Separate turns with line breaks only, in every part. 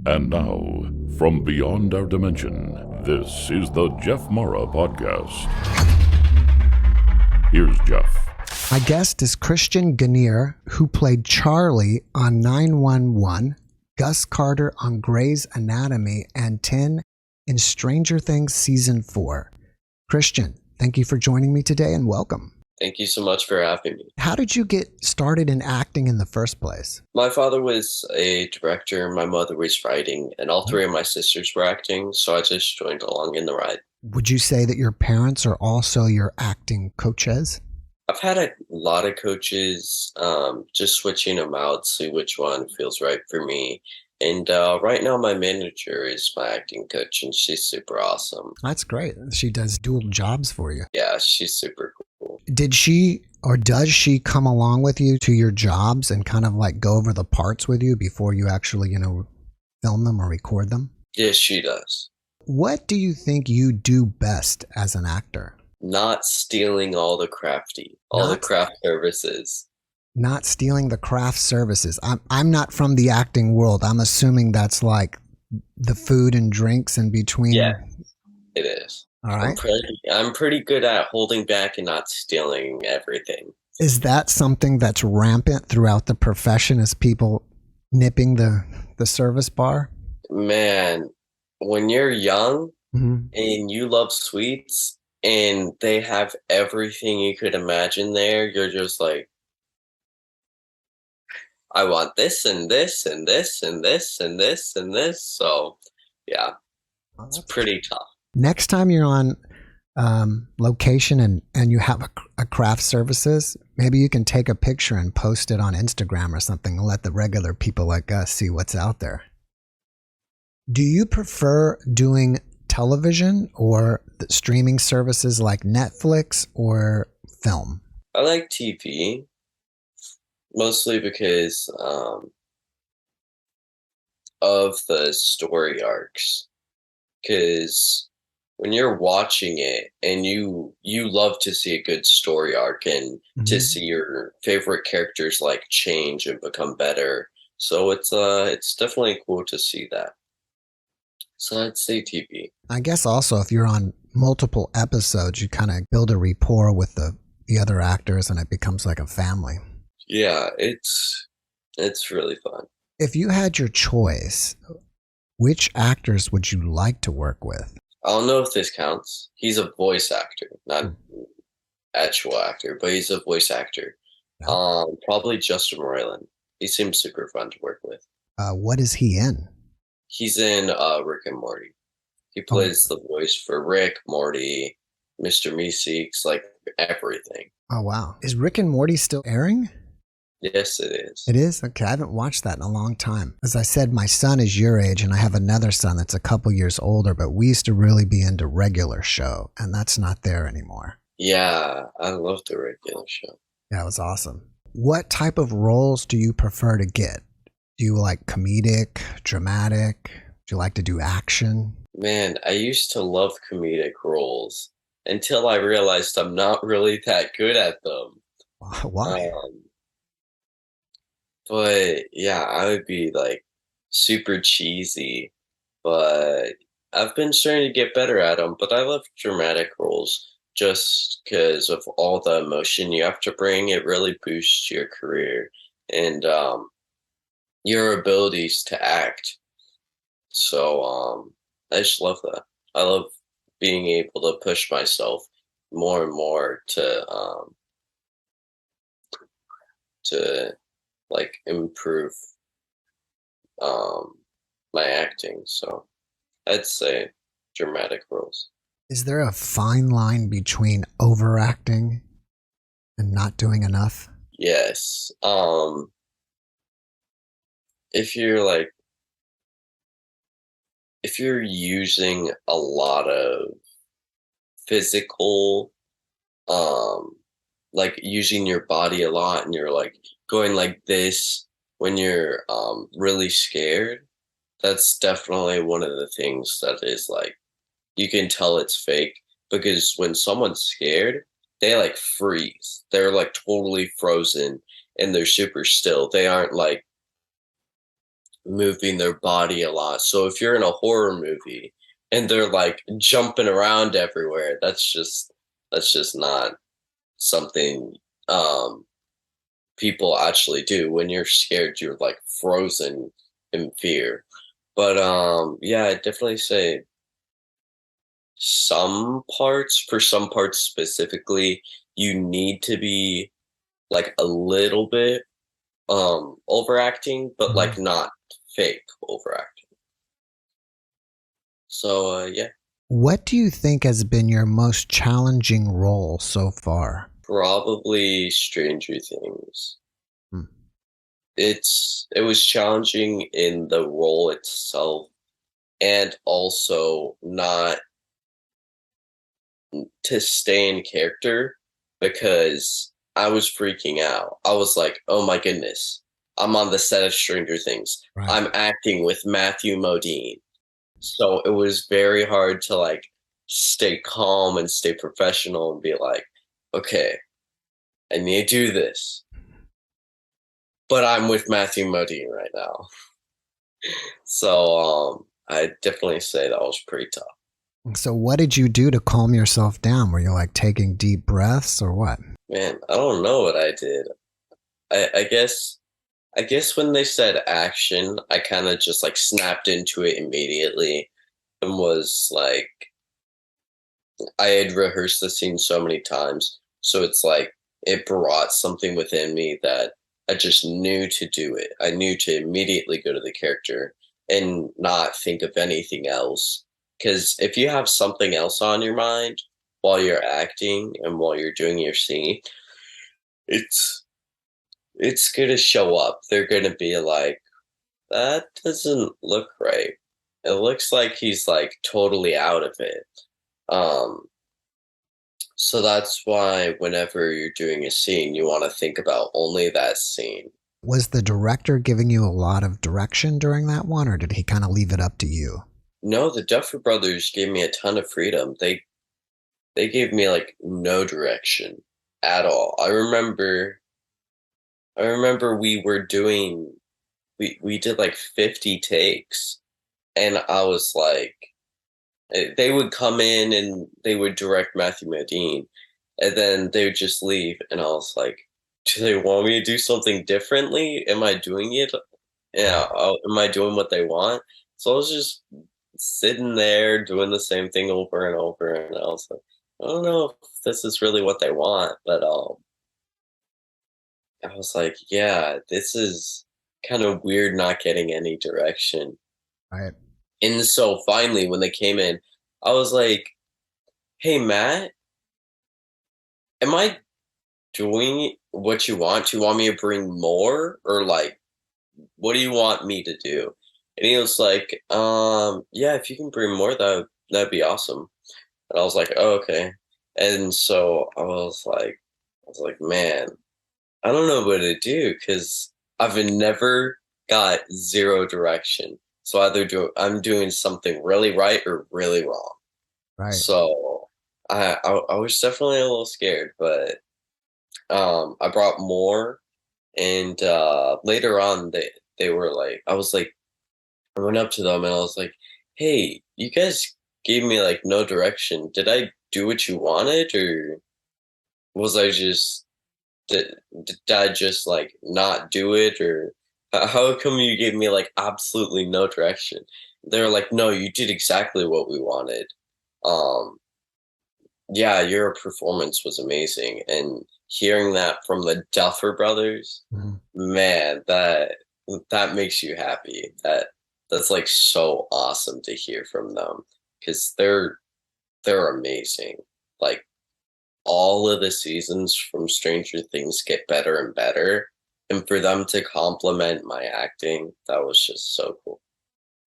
And now, from beyond our dimension, this is the JeffMara podcast. Here's Jeff.
My guest is Christian Ganiere, who played Charlie on 911, Gus Carter on Grey's Anatomy, and 10 in Stranger Things Season 4. Christian, thank you for joining me today and welcome.
Thank you so much for having me.
How did you get started in acting in the first place?
My father was a director, my mother was writing, and all three of my sisters were acting, so I just joined along in the ride.
Would you say that your parents are also your acting coaches?
I've had a lot of coaches, just switching them out, see which one feels right for me. And right now my manager is my acting coach, and she's super awesome.
That's great. She does dual jobs for you.
Yeah, she's super cool.
Did she or does she come along with you to your jobs and kind of like go over the parts with you before you actually, film them or record them?
Yes, she does.
What do you think you do best as an actor?
Not stealing all the the craft services.
Not stealing the craft services. I'm not from the acting world. I'm assuming that's like the food and drinks in between.
Yeah, it is.
All right.
I'm pretty good at holding back and not stealing everything.
Is that something that's rampant throughout the profession? Is people nipping the service bar?
Man, when you're young
Mm-hmm.
and you love sweets and they have everything you could imagine there, you're just like, I want this and this and this and this and this and this. So, yeah, it's pretty tough.
Next time you're on location and you have a craft services, maybe you can take a picture and post it on Instagram or something and let the regular people like us see what's out there. Do you prefer doing television or the streaming services like Netflix or film?
I like TV, mostly because of the story arcs. Because when you're watching it and you love to see a good story arc and to see your favorite characters like change and become better. So it's definitely cool to see that. So I'd say TV.
I guess also if you're on multiple episodes, you kind of build a rapport with the other actors and it becomes like a family.
Yeah, it's really fun.
If you had your choice, which actors would you like to work with?
I don't know if this counts. He's a voice actor, not actual actor, but he's a voice actor.
Yeah.
Probably Justin Roiland. He seems super fun to work with.
What is he in?
He's in Rick and Morty. He plays the voice for Rick, Morty, Mr. Meeseeks, like everything.
Oh, wow. Is Rick and Morty still airing?
Yes, it is.
It is? Okay, I haven't watched that in a long time. As I said, my son is your age, and I have another son that's a couple years older, but we used to really be into regular show, and that's not there anymore.
Yeah, I love the regular show.
Yeah, it was awesome. What type of roles do you prefer to get? Do you like comedic, dramatic? Do you like to do action?
Man, I used to love comedic roles until I realized I'm not really that good at them.
Why?
But yeah, I would be like super cheesy, but I've been starting to get better at them. But I love dramatic roles just because of all the emotion you have to bring. It really boosts your career and your abilities to act. So I just love that. I love being able to push myself more and more to like improve my acting. So I'd say dramatic roles.
Is there a fine line between overacting and not doing enough?
Yes. If you're using a lot of physical like using your body a lot and you're like going like this when you're really scared, that's definitely one of the things that is like you can tell it's fake, because when someone's scared, they like freeze. They're like totally frozen and they're super still. They aren't like moving their body a lot. So if you're in a horror movie and they're like jumping around everywhere, that's just not something people actually do. When you're scared, you're like frozen in fear. But yeah, I'd definitely say for some parts specifically, you need to be like a little bit overacting, but like not fake overacting. So yeah,
What do you think has been your most challenging role so far?
probably Stranger Things.
Hmm.
It was challenging in the role itself, and also not to stay in character, because I was freaking out. I was like, oh my goodness, I'm on the set of Stranger Things.
Right.
I'm acting with Matthew Modine. So it was very hard to like stay calm and stay professional and be like, okay, I need to do this. But I'm with Matthew Modine right now. So I definitely say that was pretty tough.
So what did you do to calm yourself down? Were you like taking deep breaths or what?
Man, I don't know what I did. I guess when they said action, I kind of just like snapped into it immediately and was like, I had rehearsed the scene so many times, so it's like it brought something within me that I just knew to do it. I knew to immediately go to the character and not think of anything else. Because if you have something else on your mind while you're acting and while you're doing your scene, it's it's gonna show up. They're gonna be like, that doesn't look right. It looks like he's like totally out of it. Um, so that's why whenever you're doing a scene, you want to think about only that scene.
Was the director giving you a lot of direction during that one, or did he kind of leave it up to you?
No, the Duffer Brothers gave me a ton of freedom. They gave me like no direction at all. I remember we did like 50 takes, and I was like, they would come in and they would direct Matthew Modine, and then they would just leave, and I was like, do they want me to do something differently? Am I doing it? Yeah, am I doing what they want? So I was just sitting there doing the same thing over and over, and I was like, I don't know if this is really what they want, but I was like, yeah, this is kind of weird not getting any direction.
Right.
And so finally, when they came in, I was like, hey, Matt, am I doing what you want? Do you want me to bring more? Or like, what do you want me to do? And he was like, yeah, if you can bring more, that'd be awesome. And I was like, oh, okay. And so I was like, man, I don't know what to do, because I've never got zero direction. So I'm doing something really right or really wrong.
Right.
So I was definitely a little scared, but I brought more, and later on they were like, I went up to them and I was like, hey, you guys gave me like no direction. Did I do what you wanted, or was I just did I just like not do it, or how come you gave me like absolutely no direction? They were like, no, you did exactly what we wanted. Um, yeah, your performance was amazing, and hearing that from the Duffer Brothers,
Mhm.
man, that makes you happy. That's like so awesome to hear from them, because they're amazing. Like, all of the seasons from Stranger Things get better and better, and for them to compliment my acting, that was just so cool.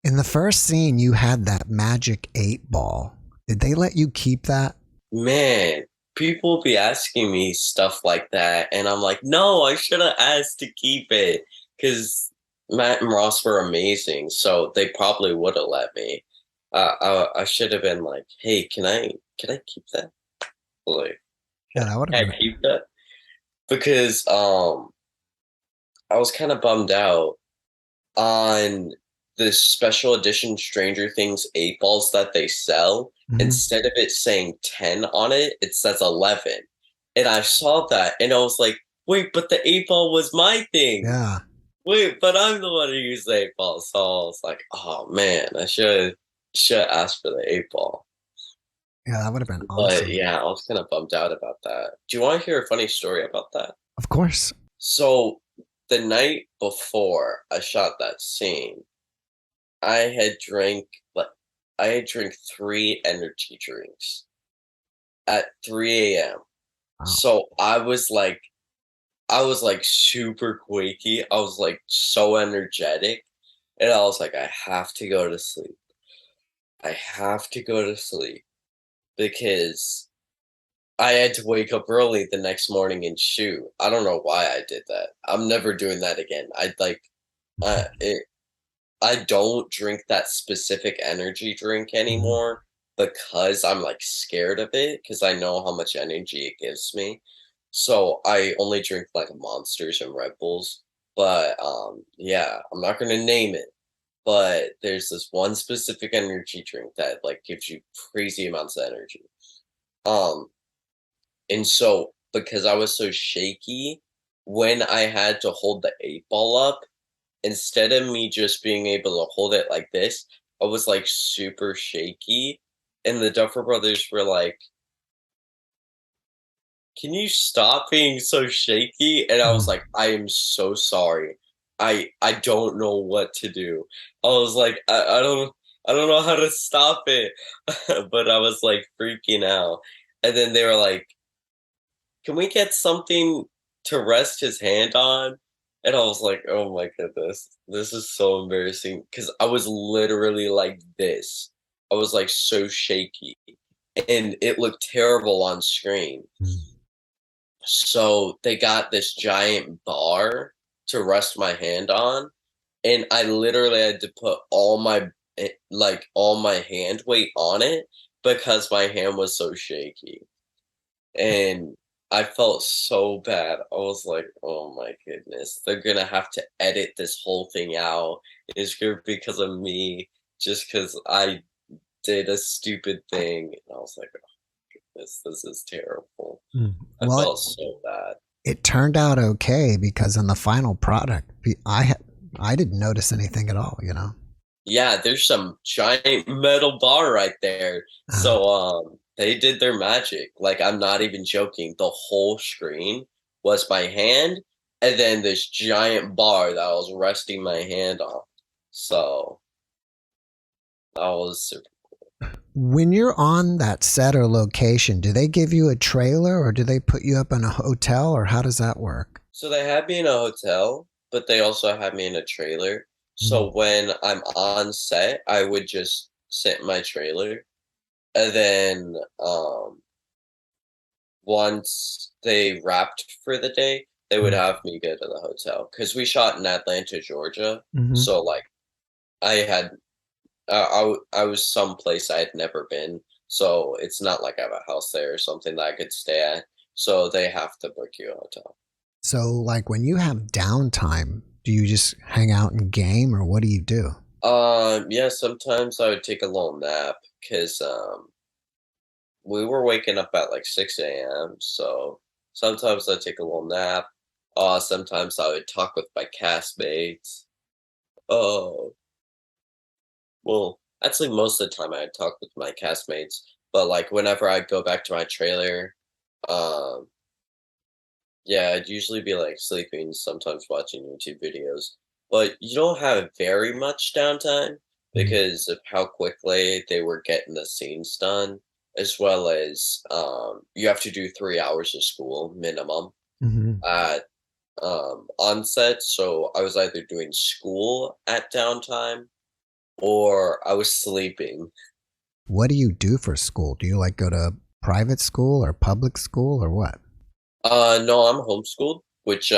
In the first scene, you had that magic 8 ball. Did they let you keep that?
Man, people be asking me stuff like that, and I'm like, no, I should have asked to keep it, because Matt and Ross were amazing, so they probably would have let me. I should have been like, hey, can I keep that? Like,
Yeah, that would have
can
been.
I keep that? Because I was kind of bummed out On the special edition Stranger Things 8 balls that they sell,
Mhm.
instead of it saying 10 on it, it says 11. And I saw that and I was like, wait, but the 8 ball was my thing.
Yeah.
Wait, but I'm the one who used the 8 ball. So I was like, oh man, I should ask for the 8 ball.
Yeah, that would have been
But
awesome.
yeah, I was kind of bummed out about that. Do you want to hear a funny story about that?
Of course.
So the night before I shot that scene, I had drank like I had drank 3 energy drinks at 3 a.m.
Wow.
So I was like super quaky. I was like so energetic. And I was like, I have to go to sleep. I have to go to sleep because I had to wake up early the next morning and shoot. I don't know why I did that. I'm never doing that again. It, I don't drink that specific energy drink
Mhm.
anymore because I'm like scared of it because I know how much energy it gives me. So I only drink like Monsters and Red Bulls. But yeah, I'm not gonna name it. But there's this one specific energy drink that like gives you crazy amounts of energy. Um, and so because I was so shaky when I had to hold the 8 ball up, instead of me just being able to hold it like this, I was like super shaky. And the Duffer Brothers were like, can you stop being so shaky? And I was
Mm.
like, I am so sorry. I don't know what to do. I was like, I don't know how to stop it. But I was like freaking out. And then they were like, can we get something to rest his hand on? And I was like, oh my goodness, this is so embarrassing because I was literally like this. I was like so shaky and it looked terrible on screen.
Mm.
So they got this giant bar to rest my hand on, and I literally had to put all my hand weight on it because my hand was so shaky. And I felt so bad. I was like, "Oh my goodness, they're gonna have to edit this whole thing out. It's gonna be because of me, just because I did a stupid thing." And I was like, "Oh, this is terrible."
Mm.
I
Well,
felt so bad.
it turned out okay because in the final product, I didn't notice anything at all. You know.
Yeah, there's some giant metal bar right there.
Uh,
So they did their magic. Like I'm not even joking. The whole screen was my hand and then this giant bar that I was resting my hand on. So that was super.
when you're on that set or location, do they give you a trailer or do they put you up in a hotel or how does that work?
So they had me in a hotel, but they also had me in a trailer.
Mm.
So when I'm on set, I would just sit in my trailer and then once they wrapped for the day, they would
Mm.
have me go to the hotel because we shot in Atlanta, Georgia.
Hmm.
So like I had, I was someplace I had never been. So it's not like I have a house there or something that I could stay at. So they have to book you a hotel.
So, like when you have downtime, do you just hang out and game or what do you do?
Yeah, sometimes I would take a little nap because we were waking up at like 6 a.m. So sometimes I take a little nap. Sometimes I would talk with my castmates. Oh, well, actually, most of the time I'd talk with my castmates, but like whenever I'd go back to my trailer, um, yeah, I'd usually be like sleeping, sometimes watching YouTube videos. But you don't have very much downtime
Mm.
because of how quickly they were getting the scenes done, as well as you have to do 3 hours of school minimum
Hmm.
at onset. So I was either doing school at downtime or I was sleeping.
What do you do for school? Do you like go to private school or public school or what?
No, I'm homeschooled, which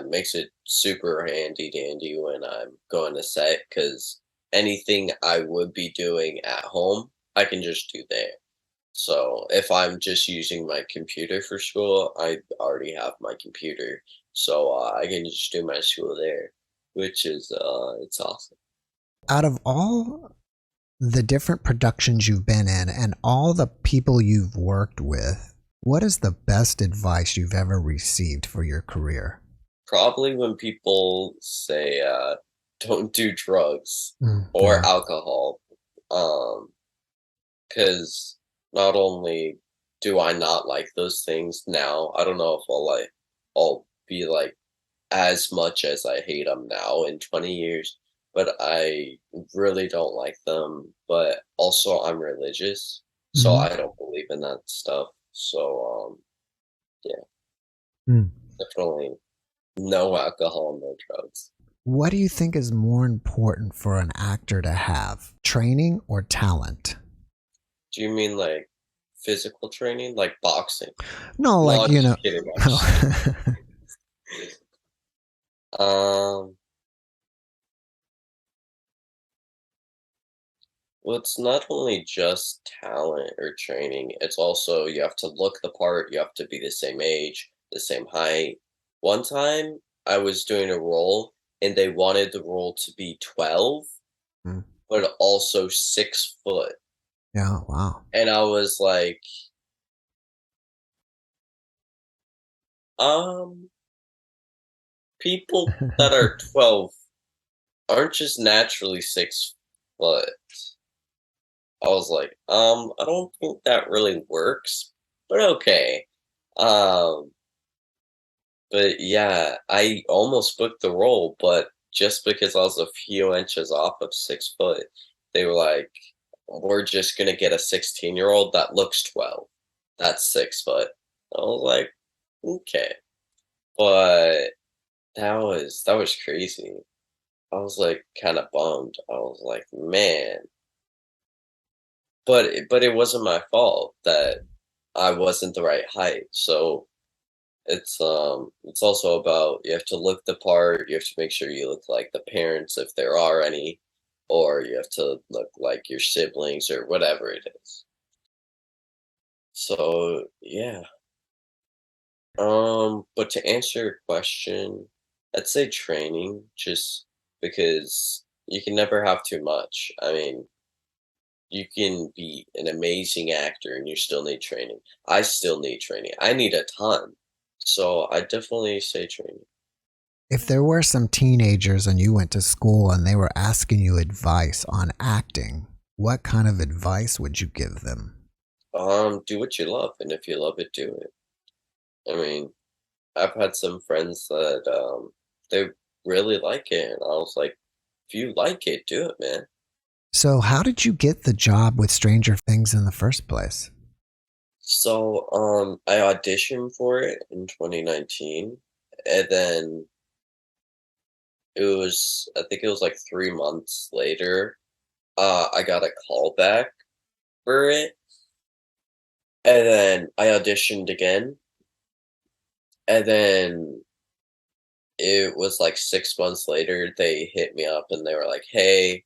makes it super handy dandy when I'm going to set because anything I would be doing at home, I can just do there. So if I'm just using my computer for school, I already have my computer, so I can just do my school there. which is it's awesome.
Out of all the different productions you've been in and all the people you've worked with, what is the best advice you've ever received for your career?
Probably when people say don't do drugs or
Yeah.
alcohol, because not only do I not like those things now, I don't know if I'll be like as much as I hate them now in 20 years, but I really don't like them. But also, I'm religious, so
Mhm.
I don't believe in that stuff. So, yeah,
Mm.
definitely no alcohol, no drugs.
What do you think is more important for an actor to have, training or talent?
Do you mean like physical training, like boxing?
No,
No,
like,
I'm
you
just
know.
kidding. I'm just kidding. Um, well, it's not only just talent or training, it's also you have to look the part, you have to be the same age, the same height. One time I was doing a role and they wanted the role to be 12,
Mm.
but also 6 foot.
Yeah, wow.
And I was like, um, people that are 12 aren't just naturally 6 foot. I was like, I don't think that really works, but okay. Um, but yeah, I almost booked the role, but just because I was a few inches off of 6 foot, they were like, we're just gonna get a 16-year-old that looks 12. That's 6 foot. I was like, okay. But that was crazy. I was like kind of bummed. I was like, man. But it wasn't my fault that I wasn't the right height. So it's also about you have to look the part, you have to make sure you look like the parents if there are any, or you have to look like your siblings or whatever it is. So yeah. But to answer your question, I'd say training just because you can never have too much. I mean, you can be an amazing actor and you still need training. I still need training. I need a ton. So I definitely say training.
If there were some teenagers and you went to school and they were asking you advice on acting, what kind of advice would you give them?
Do what you love, and if you love it, do it. I mean, I've had some friends that they really like it, and I was like, if you like it, do it, man.
So, how did you get the job with Stranger Things in the first place?
So I auditioned for it in 2019, and then I think it was like 3 months later, I got a call back for it, and then I auditioned again, and then it was like 6 months later, they hit me up and they were like, "Hey,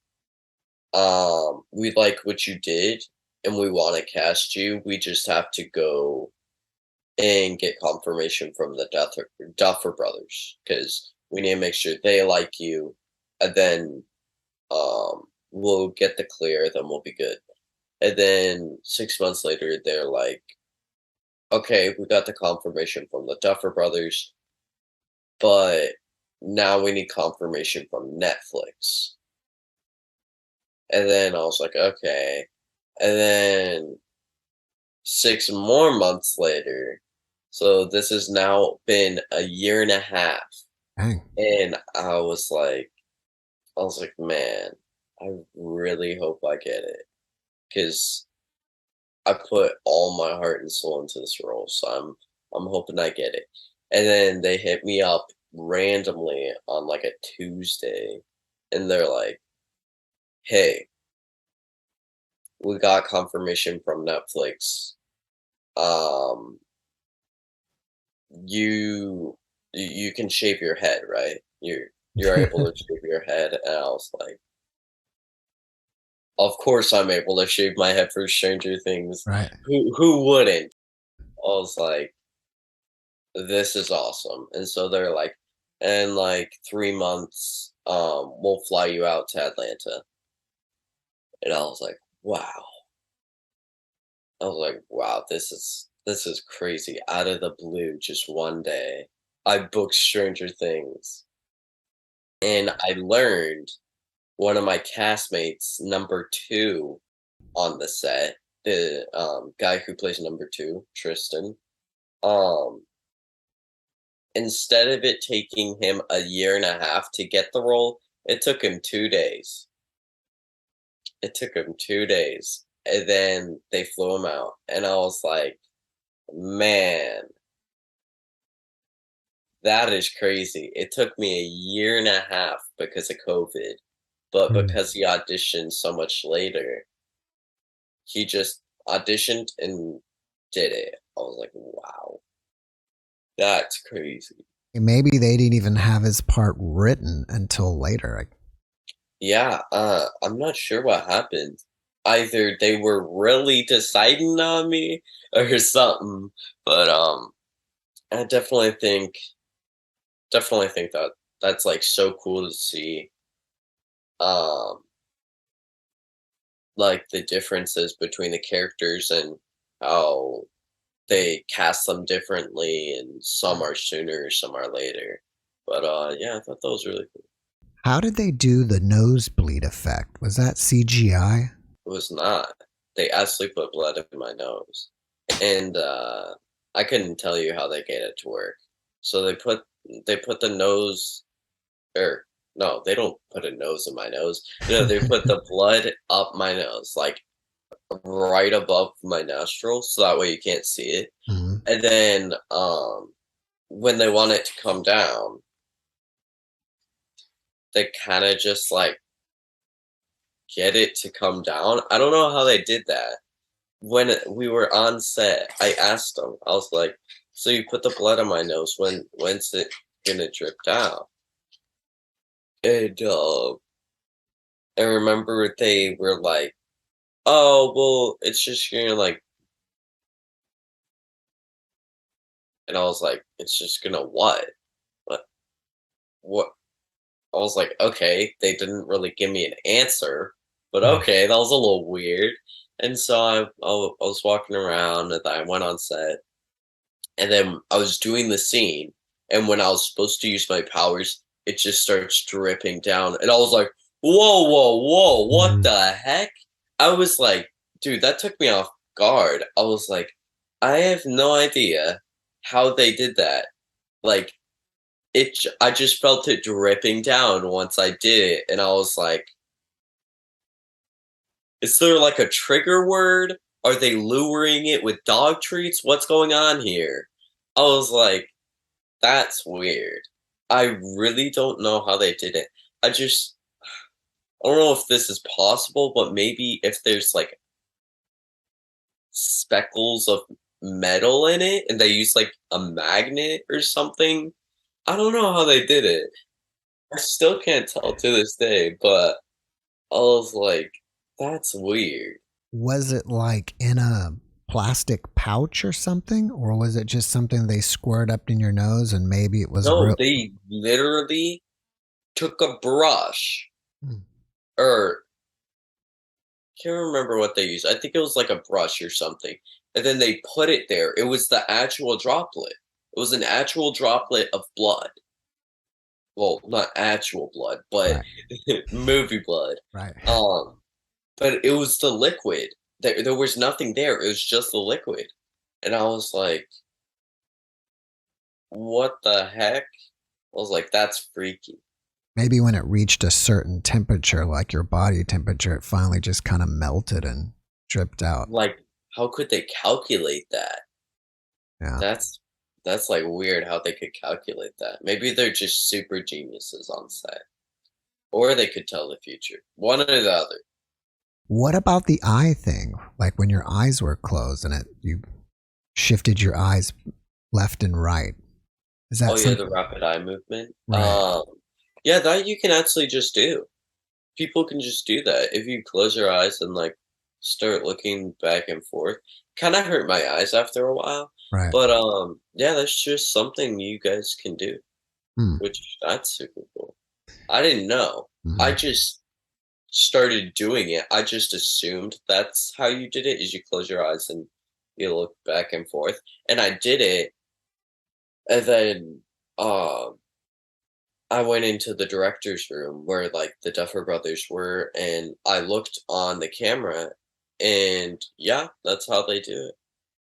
we like what you did, and we want to cast you. We just have to go and get confirmation from the Duffer brothers because we need to make sure they like you, and then we'll get the clear. Then we'll be good." And then 6 months later, they're like, "Okay, we got the confirmation from the Duffer brothers, but now we need confirmation from Netflix." And then I was like, "Okay." And then 6 more months later, so this has now been a year and a half,
Dang.
and I was like, "Man, I really hope I get it, because I put all my heart and soul into this role, so I'm hoping I get it." And then they hit me up randomly on, like, a Tuesday, and they're like, "Hey, we got confirmation from Netflix. Um, you can shave your head, right? You're able to shave your head." And I was like, "Of course I'm able to shave my head for Stranger Things.
Right.
Who wouldn't?" I was like, "This is awesome." And so they're like, in like 3 months, we'll fly you out to Atlanta. And I was like, wow. I was like, wow, this is crazy. Out of the blue, just one day, I booked Stranger Things. And I learned one of my castmates, number 2 on the set, the guy who plays number 2, Tristan, um, instead of it taking him a year and a half to get the role, it took him 2 days. It took him 2 days, and then they flew him out, and I was like, "Man, that is crazy." It took me a year and a half because of COVID, but
Hmm.
because he auditioned so much later, he just auditioned and did it. I was like, "Wow, that's crazy."
Maybe they didn't even have his part written until later.
Yeah, I'm not sure what happened. Either they were really deciding on me or something, but I definitely think that that's like so cool to see um like the differences between the characters and how they cast them differently and some are sooner, some are later. But yeah, I thought that was really cool.
How did they do the nosebleed effect? Was that CGI?
It was not. They actually put blood in my nose. And I couldn't tell you how they get it to work. So they put the nose or no, they don't put a nose in my nose. No, they put the blood up my nose, like right above my nostril, so that way you can't see it.
Mhm.
And then when they want it to come down, they kind of just like get it to come down. I don't know how they did that. When we were on set, I asked them. I was like, "So you put the blood on my nose. When's it gonna drip down?" And I remember they were like, "Oh, well, it's just gonna like," and I was like, "It's just gonna what? What? What?" I was like, "Okay." They didn't really give me an answer, but
Hmm.
okay, that was a little weird. And so I was walking around, and I went on set, and then I was doing the scene, and when I was supposed to use my powers, it just starts dripping down, and I was like, "Whoa, whoa, whoa! What
Mhm.
the heck?" I was like, "Dude, that took me off guard." I was like, "I have no idea how they did that." Like, I just felt it dripping down once I did it, and I was like, "Is there like a trigger word? Are they luring it with dog treats? What's going on here?" I was like, "That's weird." I really don't know how they did it. I don't know if this is possible, but maybe if there's like speckles of metal in it and they use like a magnet or something. I don't know how they did it. I still can't tell to this day, but I was like, that's weird.
Was it like in a plastic pouch or something? Or was it just something they squirt up in your nose and maybe it was
No,
real?
they literally took a brush
Hmm.
or can't remember what they used. I think it was like a brush or something. And then they put it there. It was the actual droplet. It was an actual droplet of blood. Well, not actual blood, but
Right,
movie blood.
right.
Um, but it was the liquid. There was nothing there. It was just the liquid. And I was like, what the heck? I was like, that's freaky.
Maybe when it reached a certain temperature, like your body temperature, it finally just kind of melted and dripped out.
Like, how could they calculate that?
Yeah.
That's that's like weird how they could calculate that. Maybe they're just super geniuses on set. Or they could tell the future. One or the other.
What about the eye thing? Like when your eyes were closed and you shifted your eyes left and right. Is
Oh
that
yeah, the
something?
rapid eye movement.
Right.
Yeah, that you can actually just do. People can just do that. If you close your eyes and like start looking back and forth. Kind of hurt my eyes after a while.
Right.
But yeah, that's just something you guys can do,
Hmm.
which that's super cool. I didn't know. I
Mhm.
just started doing it. I just assumed that's how you did it, is you close your eyes and you look back and forth. And I did it, and then um I went into the director's room where like the Duffer Brothers were, and I looked on the camera, and yeah, that's how they do it.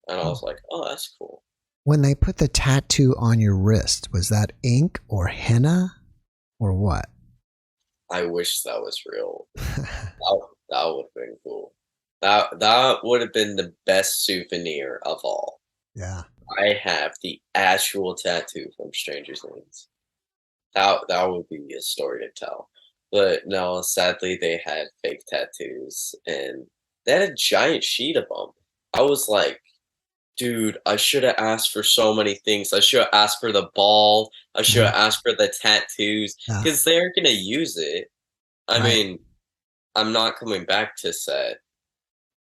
And I was
Oh.
like, oh, that's cool.
When they put the tattoo on your wrist, was that ink or henna or what?
I wish that was real. That would have been cool. That would have been the best souvenir of all.
Yeah.
I have the actual tattoo from Stranger Things. That would be a story to tell. But no, sadly they had fake tattoos and they had a giant sheet of them. I was like, dude, I should have asked for so many things. I should have asked for the ball. I should
Mhm.
have asked for the tattoos
Yeah.
because they're gonna use it. I
Right.
mean, I'm not coming back to set,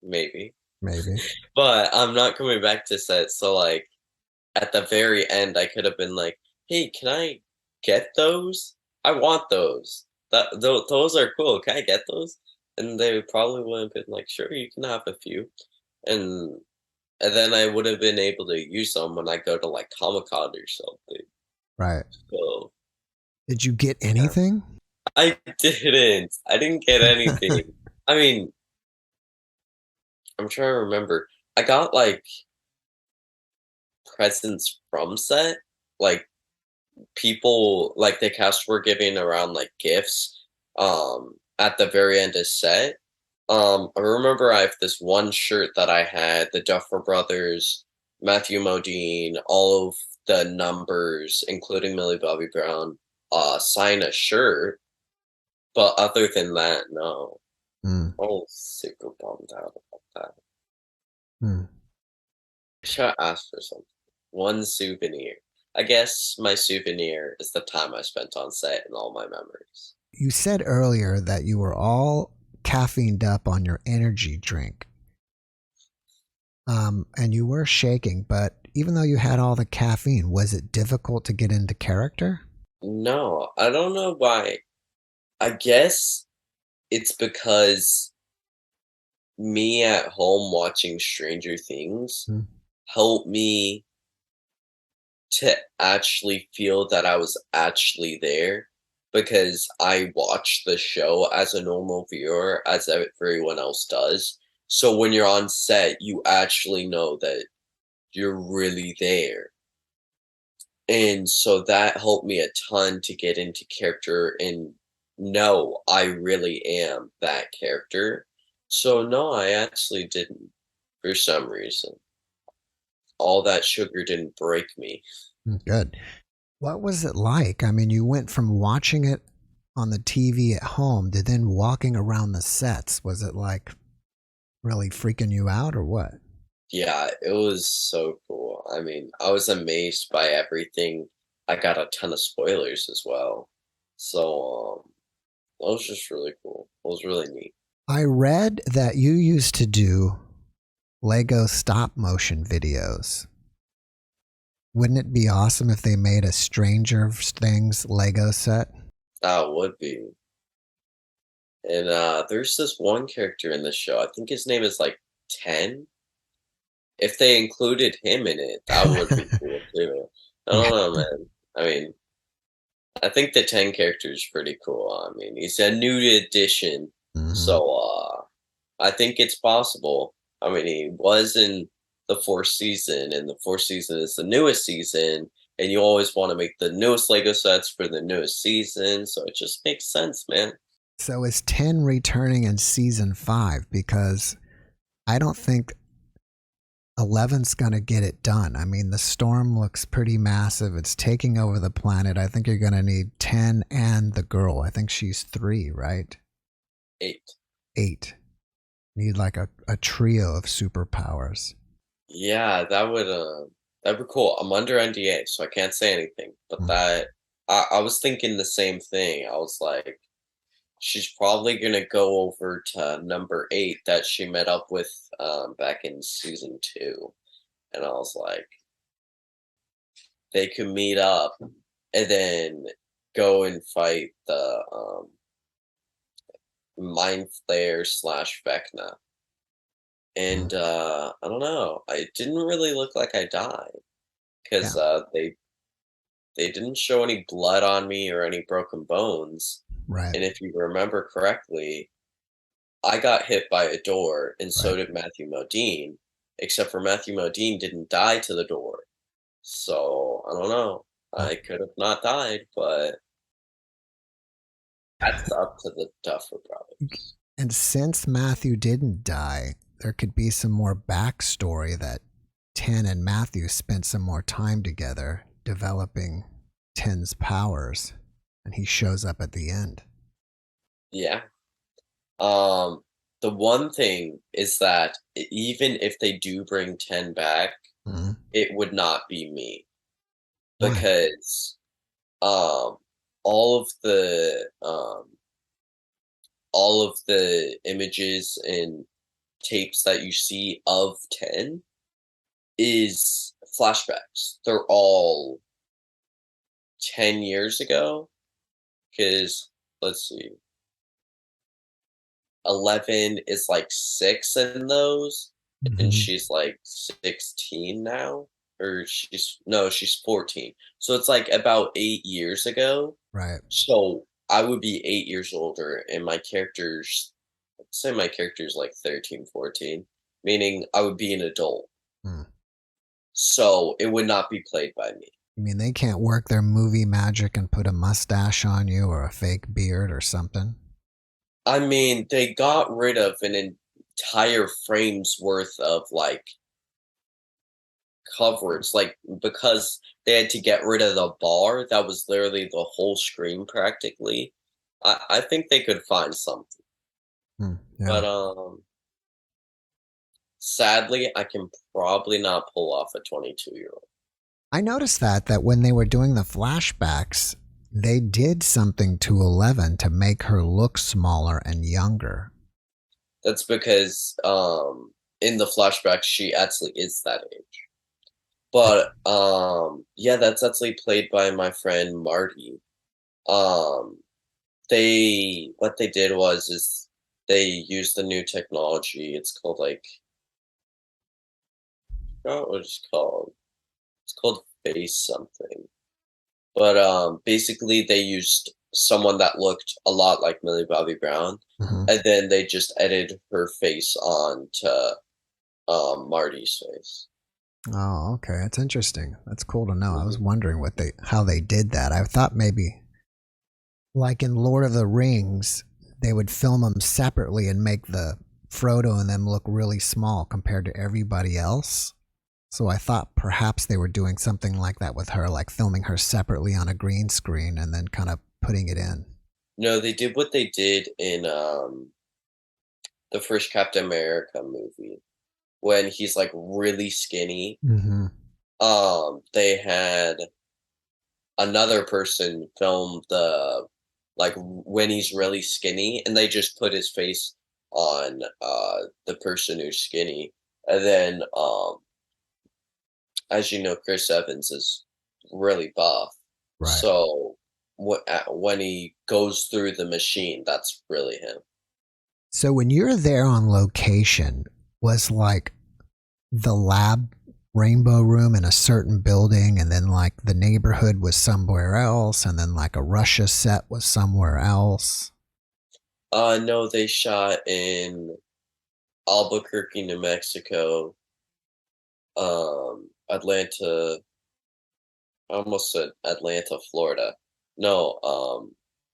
maybe,
Maybe.
but I'm not coming back to set. So like at the very end, I could have been like, "Hey, can I get those? I want those. Those are cool. Can I get those?" And they probably would have been like, "Sure, you can have a few." And and then I would have been able to use them when I go to like Comic-Con or something.
Right.
So
Did you get
yeah.
anything?
I didn't. I didn't get anything. I mean, I'm trying to remember. I got like presents from set, like people like the cast were giving around like gifts at the very end of set. I remember I have this one shirt that I had, the Duffer Brothers, Matthew Modine, all of the numbers, including Millie Bobby Brown, sign a shirt. But other than that, no.
Mm,
I was super bummed out about that.
mm.
Should have asked for something. One souvenir. I guess my souvenir is the time I spent on set and all my memories.
You said earlier that you were all caffeined up on your energy drink. And you were shaking, but even though you had all the caffeine, was it difficult to get into character?
No, I don't know why. I guess it's because me at home watching Stranger Things
Mm,
helped me to actually feel that I was actually there because I watch the show as a normal viewer, as everyone else does. So when you're on set, you actually know that you're really there. And so that helped me a ton to get into character and know I really am that character. So no, I actually didn't for some reason. All that sugar didn't break me.
good. What was it like? I mean, you went from watching it on the TV at home to then walking around the sets. Was it like really freaking you out or what?
Yeah, it was so cool. I mean, I was amazed by everything. I got a ton of spoilers as well. So, that was just really cool. It was really neat.
I read that you used to do Lego stop motion videos. Wouldn't it be awesome if they made a Stranger Things Lego set?
That would be. And there's this one character in the show. I think his name is like 10. If they included him in it, that would be cool too. I don't
Yeah.
know, man. I mean, I think the 10 character is pretty cool. I mean, he's a new addition.
Hmm.
So, I think it's possible. I mean, he was in the fourth season, and the fourth season is the newest season, and you always want to make the newest Lego sets for the newest season, so it just makes sense, man.
So is 10 returning in season 5? Because I don't think 11's going to get it done. I mean, the storm looks pretty massive. It's taking over the planet. I think you're going to need 10 and the girl. I think she's 3, right?
8.
8. Need like a trio of superpowers.
Yeah, that'd be cool. I'm under NDA, so I can't say anything. But
Mm.
I was thinking the same thing. I was like, she's probably gonna go over to number 8 that she met up with back in season 2. And I was like, they could meet up and then go and fight the Mind Flayer / Vecna. And I don't know. I didn't really look like I died
Yeah.
because they didn't show any blood on me or any broken bones.
Right.
And if you remember correctly, I got hit by a door, and so
Right.
did Matthew Modine, except for Matthew Modine didn't die to the door. So I don't know.
Uh,
I could have not died, but that's up to the Duffer Brothers.
and since Matthew didn't die, there could be some more backstory that Ten and Matthew spent some more time together developing Ten's powers, and he shows up at the end.
Yeah. Um, the one thing is that even if they do bring 10 back,
Mhm.
it would not be me
Why?
because um all of the images and tapes that you see of 10 is flashbacks. They're all 10 years ago because let's see. 11 is like 6 in those, and
Mhm.
she's like 16 now, or she's 14. So it's like about 8 years ago.
Right.
So I would be 8 years older, and let's say my character's like 13, 14, meaning I would be an adult.
Hmm.
So it would not be played by me.
You mean they can't work their movie magic and put a mustache on you or a fake beard or something?
I mean, they got rid of an entire frame's worth of like coverage, like, because they had to get rid of the bar, that was literally the whole screen practically. I think they could find something,
Hmm. Yeah.
but, sadly, I can probably not pull off a 22-year-old.
I noticed that when they were doing the flashbacks, they did something to 11 to make her look smaller and younger.
That's because, in the flashback, she actually is that age. But, yeah, that's actually played by my friend Marty. Um, what they did is they used the new technology. It's called like I forgot what it's called. It's called face something. But basically they used someone that looked a lot like Millie Bobby Brown,
Mhm.
and then they just edited her face on to Marty's face.
Oh, okay. That's interesting. That's cool to know. I was
Mhm.
wondering how they did that. I thought maybe like in Lord of the Rings, they would film them separately and make the Frodo and them look really small compared to everybody else. So I thought perhaps they were doing something like that with her, like filming her separately on a green screen and then kind of putting it in.
No, they did what they did in the first Captain America movie when he's like really skinny.
Mm-hmm.
They had another person film the like when he's really skinny, and they just put his face on the person who's skinny, and then as you know, Chris Evans is really buff,
Right.
so when he goes through the machine, that's really him.
So when you're there on location, was like the lab rainbow room in a certain building and then like the neighborhood was somewhere else and then like a Russia set was somewhere else?
No, they shot in Albuquerque, New Mexico, Atlanta. I almost said Atlanta, Florida. No,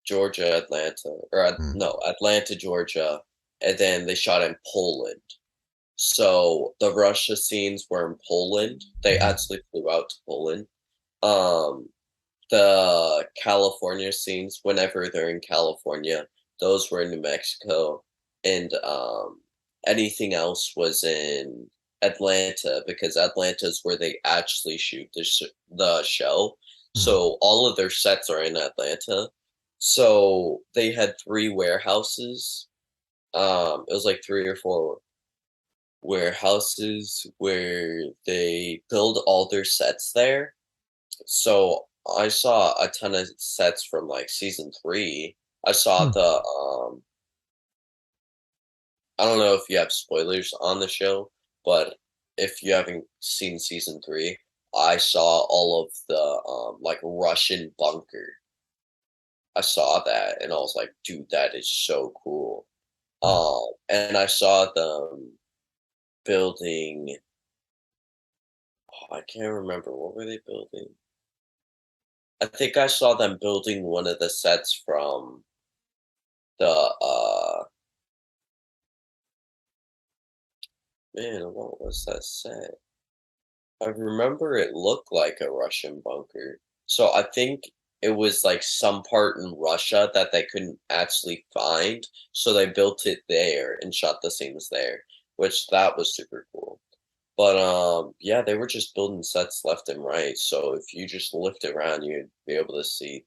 Georgia, Atlanta, or
Hmm.
no, Atlanta, Georgia, and then they shot in Poland. So the Russia scenes were in Poland. They
Hmm.
actually flew out to Poland. Um, the California scenes, whenever they're in California, those were in New Mexico, and anything else was in Atlanta because Atlanta's where they actually shoot the show.
Hmm.
So all of their sets are in Atlanta. So they had 3 warehouses. It was like 3 or 4 warehouses where they build all their sets there. So I saw a ton of sets from like season 3. I saw
Hmm.
I don't know if you have spoilers on the show, but if you haven't seen season 3, I saw all of the like Russian bunker. I saw that and I was like, dude, that is so cool.
Wow.
And I saw them building. Oh, I can't remember what were they building. I think I saw them building one of the sets from the man, what was that set? I remember it looked like a Russian bunker. So I think it was like some part in Russia that they couldn't actually find, so they built it there and shot the scenes there, which that was super cool. But yeah, they were just building sets left and right. So if you just looked around, you'd be able to see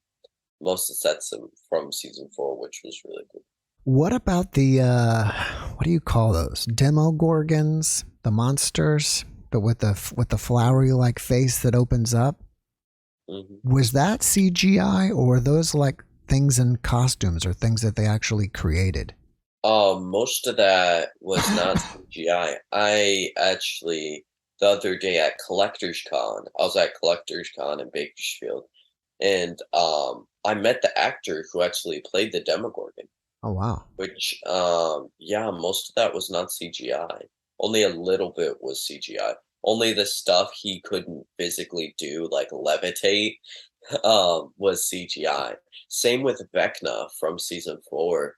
most of the sets from season 4, which was really cool.
What about the what do you call those? Demo gorgons, the monsters, but with the flowery like face that opens up.
Hmm.
Was that CGI or were those like things in costumes or things that they actually created?
Most of that was not CGI. I actually the other day at Collectors Con, I was at Collectors Con in Bakersfield, and I met the actor who actually played the Demogorgon,
Oh wow.
which yeah, most of that was not CGI. Only a little bit was CGI. Only the stuff he couldn't physically do, like levitate, was CGI. Same with Vecna from season 4.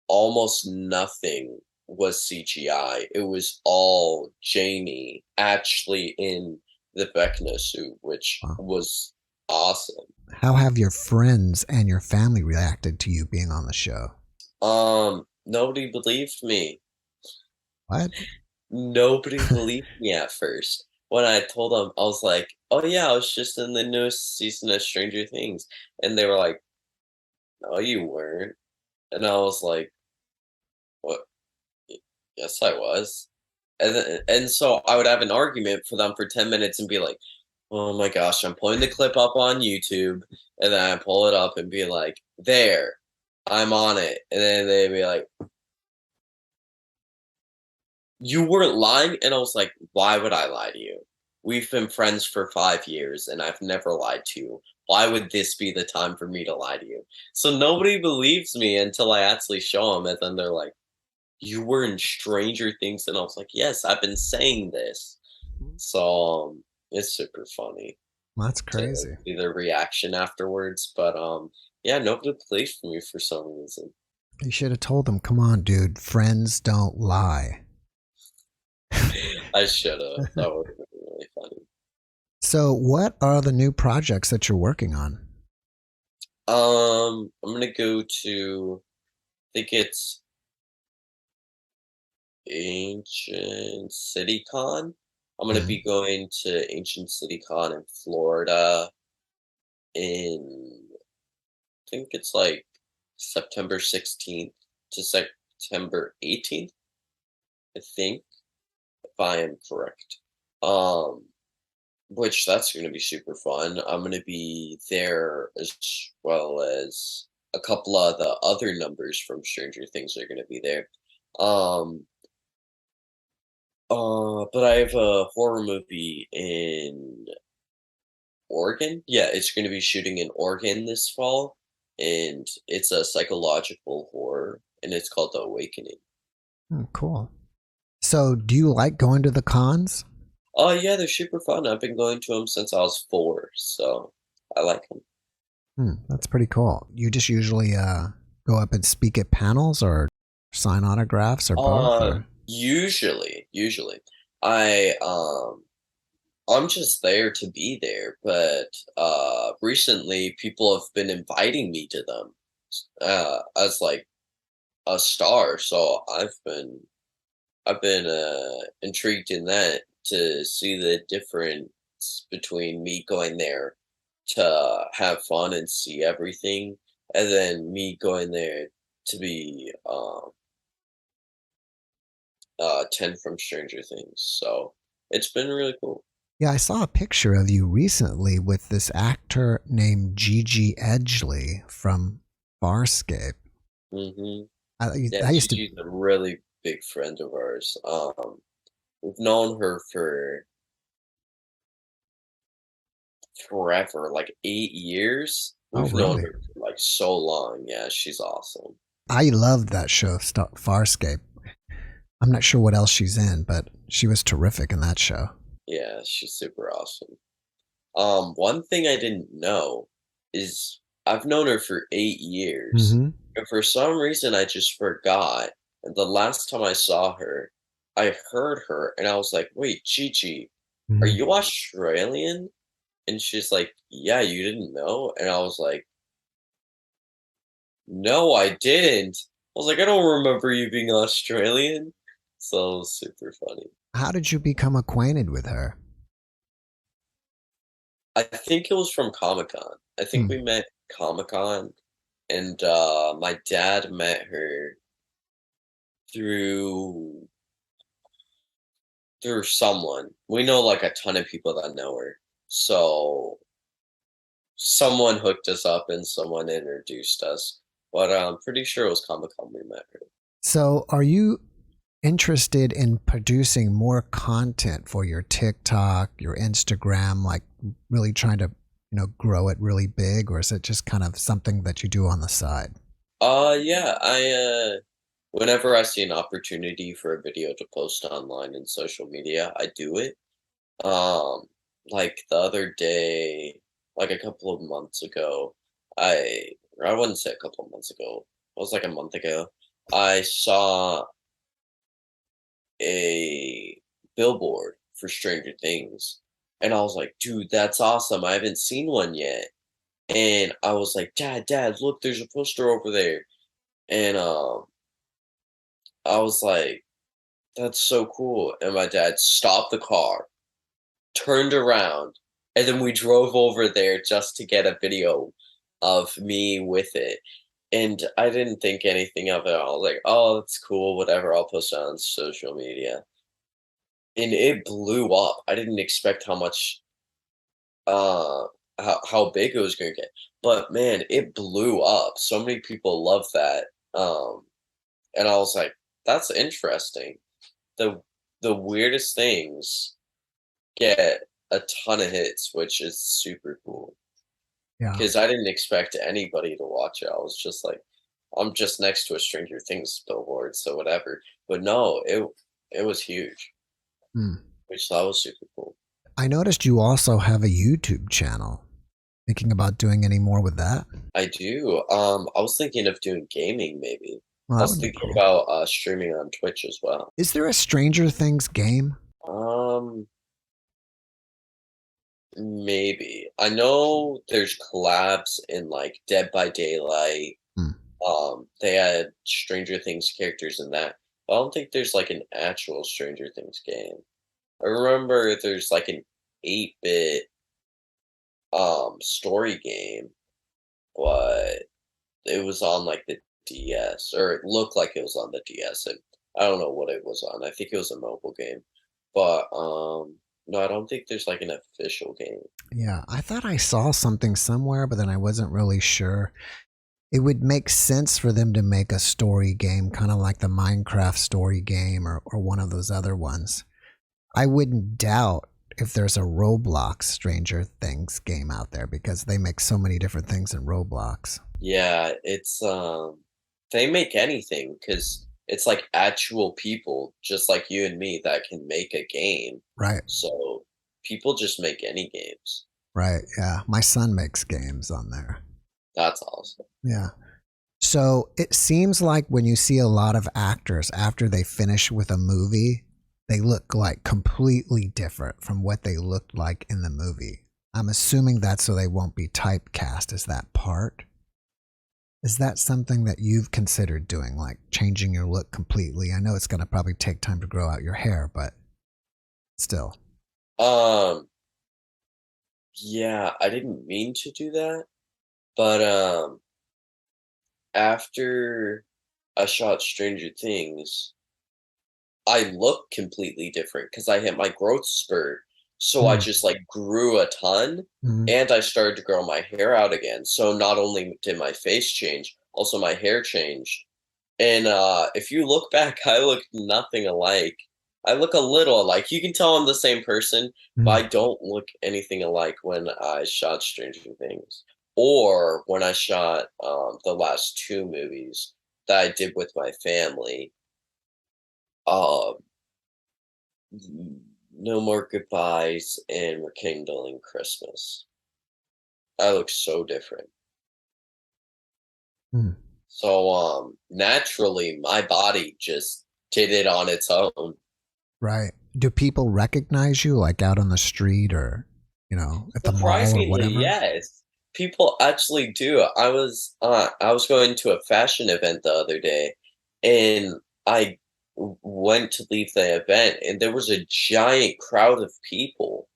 Almost nothing was CGI. It was all Jamie actually in the Vecna suit, which
Wow.
was awesome.
How have your friends and your family reacted to you being on the show?
Nobody believed me.
What?
Nobody believed me at first. When I told them, I was like, "Oh yeah, I was just in the newest season of Stranger Things," and they were like, "No, you weren't." And I was like, "What? Yes, I was." And so I would have an argument for them for 10 minutes and be like, "Oh my gosh, I'm pulling the clip up on YouTube," and then I pull it up and be like, "There, I'm on it," and then they'd be like, "You weren't lying," and I was like, "Why would I lie to you? We've been friends for 5 years, and I've never lied to you. Why would this be the time for me to lie to you?" So nobody believes me until I actually show them, and then they're like, "You were in Stranger Things," and I was like, "Yes, I've been saying this." So, it's super funny
That's
to
crazy.
see their reaction afterwards, but, yeah, nobody believed me for some reason.
You should have told them, come on, dude, friends don't lie.
I should've. That would've been really funny.
So, what are the new projects that you're working on?
I'm gonna go to I think it's Ancient City Con. I'm gonna
Mhm.
be going to Ancient City Con in Florida in I think it's like September 16th to September 18th, I think, if I am correct. Um, which that's gonna be super fun. I'm gonna be there as well as a couple of the other numbers from Stranger Things are gonna be there. Um, but I have a horror movie in Oregon. Yeah, it's gonna be shooting in Oregon this fall, and it's a psychological horror, and it's called The Awakening.
Cool. So, do you like going to the cons?
Oh yeah, they're super fun. I've been going to them since I was 4, so I like them.
That's pretty cool. You just usually go up and speak at panels or sign autographs or both, or
Usually, I I'm just there to be there, but recently people have been inviting me to them as like a star, so I've been intrigued in that to see the difference between me going there to have fun and see everything, and then me going there to be 10 from Stranger Things. So it's been really cool.
Yeah, I saw a picture of you recently with this actor named Gigi Edgley from Farscape.
Hmm. Yeah,
I used to.
Gigi's a really big friend of ours. We've known her for forever, like 8 years.
Oh,
We've known
really?
her for like so long. Yeah, she's awesome.
I loved that show, Farscape. I'm not sure what else she's in, but she was terrific in that show.
Yeah, she's super awesome. One thing I didn't know is I've known her for 8 years,
Hmm.
and for some reason I just forgot. And the last time I saw her, I heard her, and I was like, "Wait, Chi, are
Hmm.
you Australian?" And she's like, "Yeah, you didn't know?" And I was like, "No, I didn't." I was like, "I don't remember you being Australian." So it was super funny.
How did you become acquainted with her?
I think it was from Comic-Con. I think
Hmm.
we met Comic-Con, and my dad met her through someone. We know like a ton of people that know her. So someone hooked us up and someone introduced us. But I'm pretty sure it was Comic-Con we met her.
So, are you interested in producing more content for your TikTok, your Instagram, like really trying to, grow it really big, or is it just kind of something that you do on the side?
Yeah, whenever I see an opportunity for a video to post online in social media, I do it. Um, like the other day, like a couple of months ago, or I wouldn't say a couple of months ago, it was like a month ago, I saw a billboard for Stranger Things. And I was like, dude, that's awesome. I haven't seen one yet. And I was like, Dad, look, there's a poster over there. And I was like, that's so cool. And my dad stopped the car, turned around, and then we drove over there just to get a video of me with it. And I didn't think anything of it. I was like, oh, that's cool, whatever. I'll post it on social media. And it blew up. I didn't expect how much uh how big it was gonna get. But man, it blew up. So many people love that. And I was like, that's interesting. The the weirdest things get a ton of hits, which is super cool.
Yeah.
Because I didn't expect anybody to watch it. I was just like, I'm just next to a Stranger Things billboard, so whatever. But no, it was huge,
Hmm.
which that was super cool.
I noticed you also have a YouTube channel. Thinking about doing any more with that?
I do. I was thinking of doing gaming maybe.
Well,
I
that
was
would be
thinking
cool.
about streaming on Twitch as well.
Is there a Stranger Things game?
Um, Maybe. I know there's collabs in like Dead by Daylight.
Hmm.
They had Stranger Things characters in that. But I don't think there's like an actual Stranger Things game. I remember there's like an 8-bit story game, but it was on like the DS, or it looked like it was on the DS, and I don't know what it was on. I think it was a mobile game, but no, I don't think there's like an official game.
Yeah, I thought I saw something somewhere, but then I wasn't really sure. It would make sense for them to make a story game, kind of like the Minecraft story game or one of those other ones. I wouldn't doubt if there's a Roblox Stranger Things game out there because they make so many different things in Roblox.
Yeah, it's they make anything because it's like actual people just like you and me that can make a game.
Right,
So people just make any games.
right. Yeah. My son makes games on there.
That's awesome.
Yeah. So it seems like when you see a lot of actors after they finish with a movie, they look like completely different from what they looked like in the movie. I'm assuming that's so they won't be typecast as that part. Is that something that you've considered doing, like changing your look completely? I know it's going to probably take time to grow out your hair, but still.
Um, yeah, I didn't mean to do that, but after I shot Stranger Things, I look completely different because I hit my growth spurt. So I just like grew a ton, and I started to grow my hair out again. So not only did my face change, also my hair changed. And if you look back, I look nothing alike. I look a little alike. You can tell I'm the same person, but I don't look anything alike when I shot Stranger Things or when I shot the last two movies that I did with my family. Um, No More Goodbyes and Rekindling Christmas. I look so different. So naturally my body just did it on its own.
Right. Do people recognize you like out on the street or, you know, at the mall or
Surprisingly,
whatever?
yes. People actually do. I was going to a fashion event the other day, and I went to leave the event, and there was a giant crowd of people,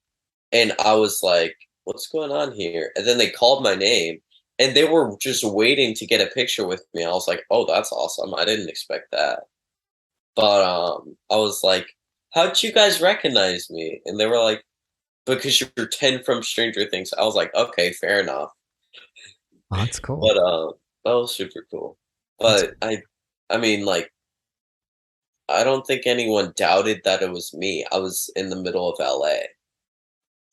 and I was like, "What's going on here?" And then they called my name, and they were just waiting to get a picture with me. I was like, "Oh, that's awesome. I didn't expect that." But I was like, "How'd you guys recognize me?" And they were like, "Because you're 10 from Stranger Things." I was like, "Okay, fair enough."
Oh, that's cool.
But that was super cool. But I mean, like, I don't think anyone doubted that it was me. I was in the middle of LA,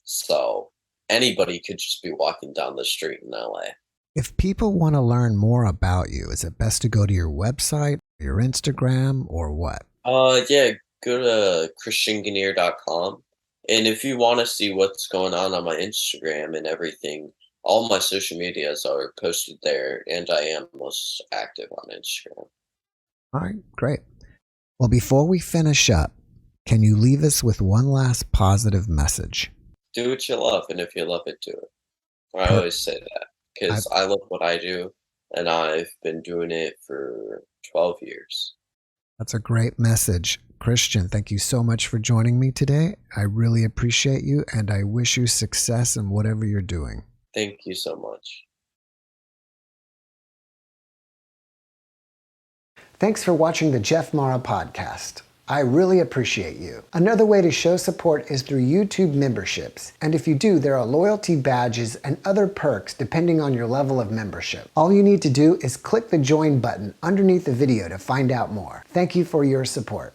so anybody could just be walking down the street in LA.
If people want to learn more about you, is it best to go to your website, your Instagram, or what?
Yeah, go to ChristianGaniere.com, and if you want to see what's going on my Instagram and everything, all my social medias are posted there, and I am most active on Instagram.
All right, great. Well, before we finish up, can you leave us with one last positive message?
Do what you love, and if you love it, do it. I always say that because I love what I do, and I've been doing it for 12 years.
That's a great message. Christian, thank you so much for joining me today. I really appreciate you, and I wish you success in whatever you're doing.
Thank you so much.
Thanks for watching the JeffMara podcast. I really appreciate you. Another way to show support is through YouTube memberships. And if you do, there are loyalty badges and other perks depending on your level of membership. All you need to do is click the join button underneath the video to find out more. Thank you for your support.